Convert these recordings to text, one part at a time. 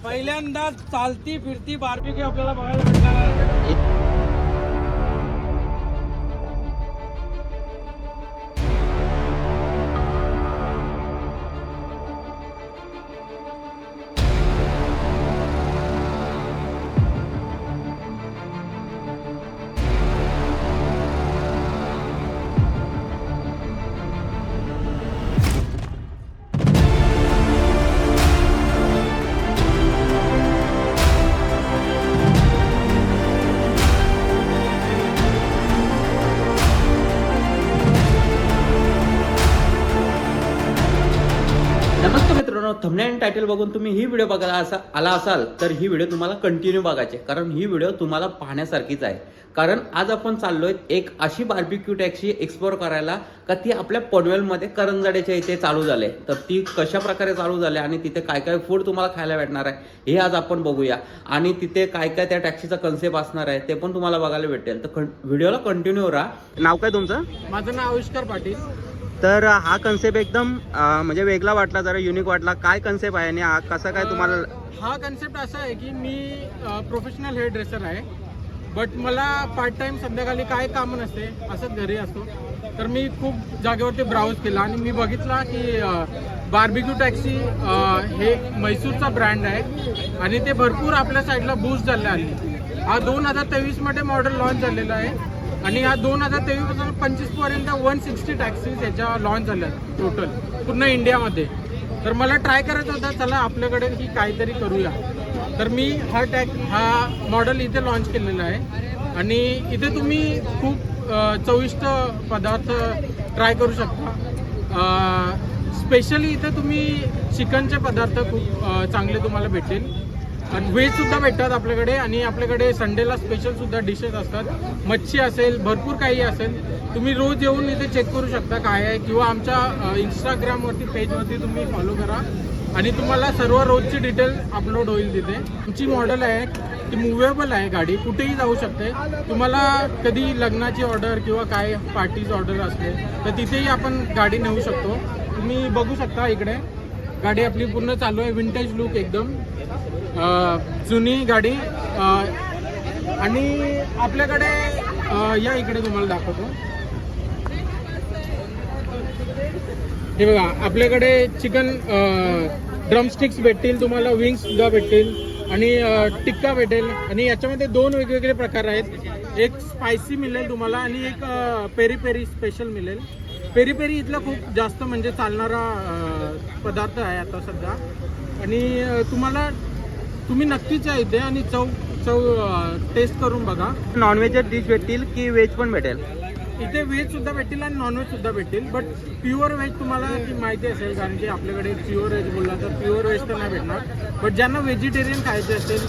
पहिल्यांदा चालती फिरती बार्बेक्यू आपल्याला बघायला भेटणार आहे. नमस्कार मित्रांनो, थंबनेल आणि टायटल बघून तुम्ही ही व्हिडिओ बघायला आला असाल तर ही व्हिडिओ तुम्हाला कंटिन्यू बघायची, कारण ही व्हिडिओ तुम्हाला पाहण्यासारखीच आहे. कारण आज आपण चाललोय एक अशी बार्बेक्यू टॅक्सी एक्सप्लोर करायला का ती आपल्या पनवेलमध्ये करंजाड्याच्या इथे चालू झाले. तर ती कशा प्रकारे चालू झाली आणि तिथे काय काय फूड तुम्हाला खायला भेटणार आहे हे आज आपण बघूया. आणि तिथे काय काय त्या टॅक्सीचा कन्सेप्ट असणार आहे ते पण तुम्हाला बघायला भेटेल. तर व्हिडिओला कंटिन्यू राहा. नाव काय तुमचं? माझं नाव आविष्कार पाटील. तर हा कन्सेप्ट एकदम म्हणजे वेगळा वाटला, जरा युनिक वाटला. काय कन्सेप्ट आहे आणि कसा काय तुम्हाला? हा कन्सेप्ट असा आहे की मी प्रोफेशनल हेअर ड्रेसर आहे, बट मला पार्ट टाइम संध्याकाळी काय काम नसते, असंच घरी असतो. तर मी खूप जागेवरती ब्राउज केला आणि मी बघितला की बार्बेक्यू टॅक्सी हे म्हैसूरचा ब्रँड आहे आणि ते भरपूर आपल्या साईडला बूस्ट झाले आली. हा 2023 मॉडेल लॉन्च झालेला आहे आणि या 2023 पासून 25 पर्यंत 160 टॅक्सीज याच्या लॉन्च झाल्या टोटल पूर्ण इंडियामध्ये. तर मला ट्राय करायचं होता, चला आपल्याकडे ही काहीतरी करूया. तर मी हा मॉडेल इथे लॉन्च केलेला आहे आणि इथे तुम्ही खूप चविष्ट पदार्थ ट्राय करू शकता. स्पेशली इथे तुम्ही चिकनचे पदार्थ खूप चांगले तुम्हाला भेटेल आणि व्हेज सुद्धा भेटतात आपल्याकडे. आणि आपल्याकडे संडेला स्पेशल सुद्धा डिशेस असतात. मच्छी असेल, भरपूर काही असेल. तुम्ही रोज येऊन इथे चेक करू शकता काय आहे, किंवा आमच्या इंस्टाग्रामवरती पेजवरती तुम्ही फॉलो करा आणि तुम्हाला सर्व रोजची डिटेल अपलोड होईल तिथे. आमची मॉडेल आहे ती मुव्हेबल आहे, गाडी कुठेही जाऊ शकते. तुम्हाला कधी लग्नाची ऑर्डर किंवा काय पार्टीज ऑर्डर असले तर तिथेही आपण गाडी नेऊ शकतो. तुम्ही बघू शकता इकडे गाडी आपली पूर्ण चालू आहे, विंटेज लुक एकदम जुनी गाडी. आणि आपल्याकडे या इकडे तुम्हाला दाखवतो. हे बघा, आपल्याकडे चिकन ड्रमस्टिक्स भेटतील, तुम्हाला विंग्स सुद्धा भेटतील आणि टिक्का भेटेल. आणि याच्यामध्ये 2 वेगवेगळे प्रकार आहेत. एक स्पायसी मिळेल तुम्हाला आणि एक पेरी पेरी स्पेशल मिळेल. पेरी पेरी इथला खूप जास्त म्हणजे चालणारा पदार्थ आहे आता सध्या. आणि तुम्ही नक्कीच या इथे आणि चव टेस्ट करून बघा. नॉनव्हेज डिश भेटतील की व्हेज पण भेटेल? इथे व्हेज सुद्धा भेटतील आणि नॉनव्हेज सुद्धा भेटतील, बट प्युअर व्हेज तुम्हाला ती माहिती असेल, कारण की आपल्याकडे प्युअर व्हेज बोलला तर प्युअर व्हेज तर नाही भेटणार. बट ज्यांना व्हेजिटेरियन खायचे असेल,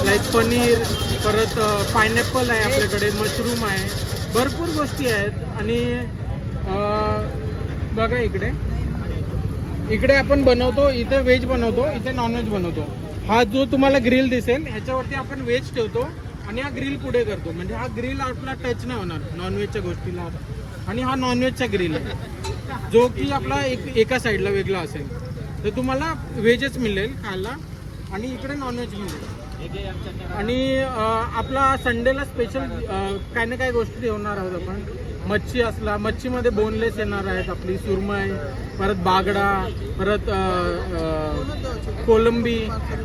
लाईक पनीर, परत पायनॅपल आहे आपल्याकडे, मशरूम आहे, भरपूर गोष्टी आहेत. आणि बघा इकडे आपण बनवतो, इथे व्हेज बनवतो, इथे नॉनव्हेज बनवतो. हा जो तुम्हाला ग्रिल दिसेल ह्याच्यावरती आपण व्हेज ठेवतो आणि हा ग्रिल पुढे करतो, म्हणजे हा ग्रिल आपला टच नाही होणार नॉनव्हेजच्या गोष्टीला. आणि हा नॉनव्हेजचा ग्रिल आहे जो की आपला एका साईडला वेगळा असेल. तर तुम्हाला व्हेजच मिळेल खायला आणि इकडे नॉनव्हेज मिळेल. आणि आपला संडेला स्पेशल काय ना काय गोष्टी ठेवणार आहोत आपण. मच्छी असला, मच्छीमध्ये बोनलेस येणार आहेत आपली सुरमई, परत बागडा, परत कोलंबी,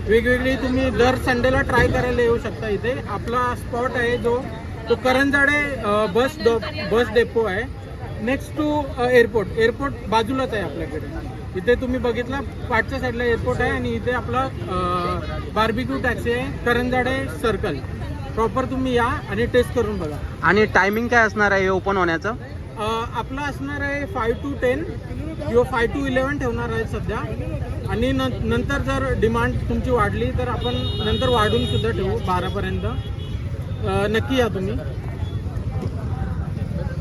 वेगवेगळी तुम्ही दर संडेला ट्राय करायला येऊ शकता. इथे आपला स्पॉट आहे तो करंजाडे बस डेपो आहे, नेक्स्ट टू एअरपोर्ट बाजूलाच आहे आपल्याकडे. इथे तुम्ही बघितला पाठच्या साईडला एअरपोर्ट आहे आणि इथे आपला बार्बेक्यू टॅक्सी आहे, करंजाडे सर्कल प्रॉपर. तुम्ही या आणि टेस्ट करून बघा. आणि टायमिंग काय असणार आहे ओपन होण्याचं? आपलं असणार आहे 5 to 10 किंवा 5 to 11 ठेवणार आहे सध्या. आणि नंतर जर डिमांड तुमची वाढली तर आपण नंतर वाढून सुद्धा ठेवू 12 पर्यंत. नक्की या तुम्ही.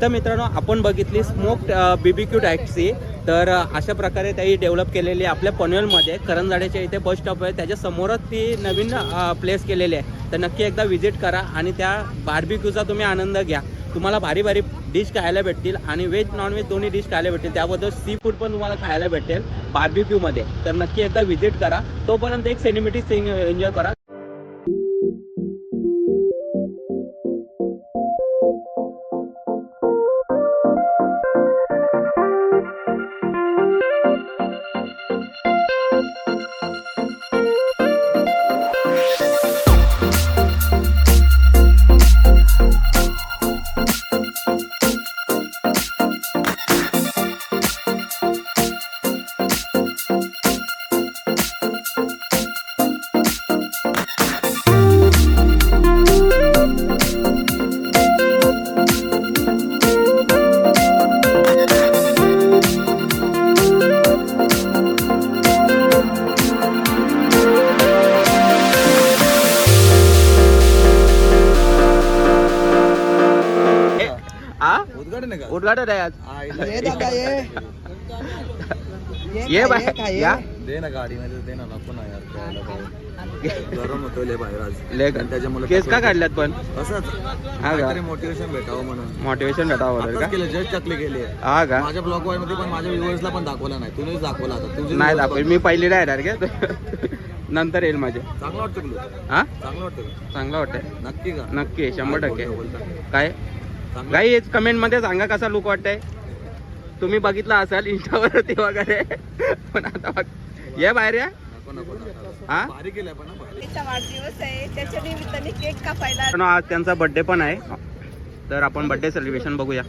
तर मित्रांनो, आपण बघितली स्मोक्ड BBQ टॅक्सी. तर अशा प्रकारे त्याही डेव्हलप केलेली आहे आपल्या पनवेलमध्ये. करंजाड्याच्या इथे बस स्टॉप आहे, त्याच्या समोरच ती नवीन प्लेस केलेली आहे. तर नक्की एकदा व्हिजिट करा आणि त्या बार्बेक्यूचा तुम्ही आनंद घ्या. तुम्हाला भारी भारी डिश खायला भेटतील आणि व्हेज नॉनव्हेज दोन्ही डिश खायला भेटतील. त्याबद्दल सी फूड पण तुम्हाला खायला भेटेल बार्बिक्यूमध्ये. तर नक्की एकदा व्हिजिट करा. तोपर्यंत एक सिनेमॅटिक सीन एन्जॉय करा. उद्घाटन आहे आज. ये बाय या दे ना गाडीमध्ये दे ना नको ना यार प्यायला बाहेर. गरम होतो लय बाहेर आज. ले त्याच्यामुळे केस का काढल्यात पण? असंच हा का? मोटिवेशन भेटावं म्हणून. मोटिवेशन भेटावं आताच का? केलं जस्ट टाकले गेले. हा का? माझ्या ब्लॉग वाय मध्ये पण माझ्या व्ह्युअर्सला पण दाखवला नाही. तुम्हीच दाखवला आता. तुझे नाही viewers दाखव. मी पहिली नाही येणार का नंतर येईल माझे. चांगलं वाटतं तुला? हा चांगलं वाटतं? चांगलं वाटतंय. नक्की का? नक्की 100%. बोलता. काय चांगलं. काही कमेंट मध्ये सांगा कसा लुक वाटतंय. तुम्ही बघितला असाल इंस्टावरती वगैरे पण आता बघ ये बाहेर या. नको नको नको. हा भारी केलंय पण ना भारी. तिचा वाढदिवस आहे त्याच्या निमित्ताने केक कापायला पण आज त्यांचा बर्थडे पण आहे. तर आपण बर्थडे सेलिब्रेशन बघूया.